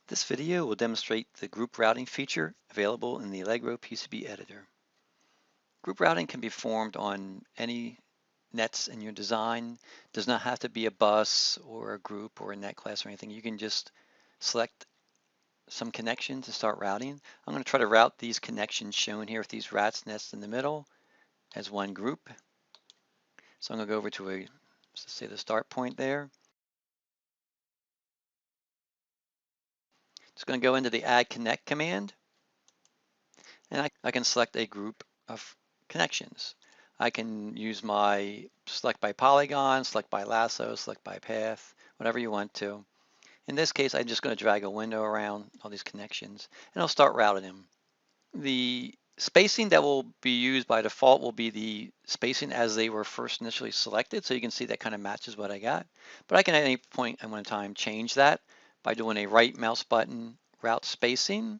This video will demonstrate the group routing feature available in the Allegro PCB editor. Group routing can be formed on any nets in your design. It does not have to be a bus or a group or a net class or anything. You can just select some connection to start routing. I'm going to try to route these connections shown here with these rats nests in the middle as one group. So I'm going to go over to let's say the start point there. Just going to go into the add connect command, and I can select a group of connections. I can use my select by polygon, select by lasso, select by path, whatever you want to. In this case, I'm just going to drag a window around all these connections, and I'll start routing them. The spacing that will be used by default will be the spacing as they were first initially selected, so you can see that kind of matches what I got. But I can at any point at one time change that by doing a right mouse button, route spacing.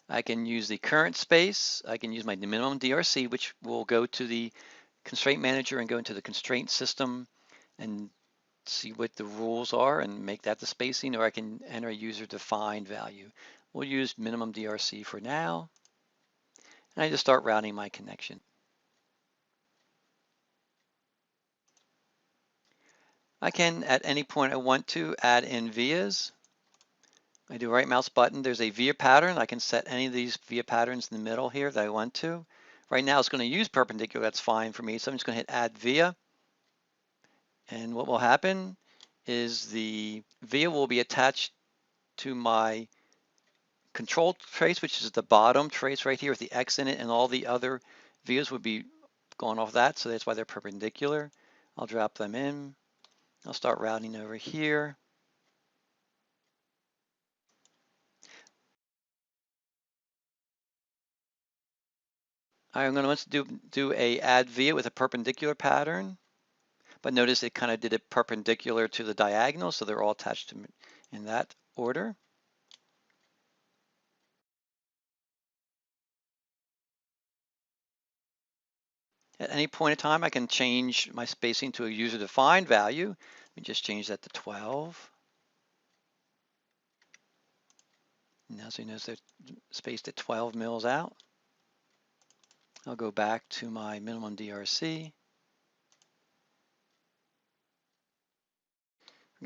I can use the current space. I can use my minimum DRC, which will go to the constraint manager and go into the constraint system and see what the rules are and make that the spacing, or I can enter a user defined value. We'll use minimum DRC for now. And I just start routing my connection. I can, at any point I want to, add in vias. I do right mouse button. There's a via pattern. I can set any of these via patterns in the middle here that I want to. Right now it's going to use perpendicular. That's fine for me. So I'm just going to hit add via. And what will happen is the via will be attached to my control trace, which is the bottom trace right here with the X in it, and all the other vias would be going off that. So that's why they're perpendicular. I'll drop them in. I'll start routing over here. I'm going to do a add via with a perpendicular pattern, but notice it kind of did it perpendicular to the diagonal, so they're all attached in that order. At any point in time, I can change my spacing to a user-defined value. Let me just change that to 12. Now, so you notice they're spaced at 12 mils out. I'll go back to my minimum DRC. I'm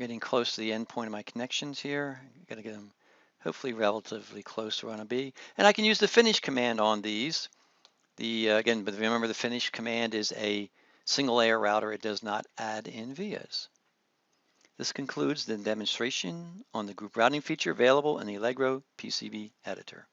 getting close to the end point of my connections here. I've got to get them hopefully relatively close to where I want to be. And I can use the finish command on these. Again, but remember the finish command is a single layer router. It does not add in vias. This concludes the demonstration on the group routing feature available in the Allegro PCB editor.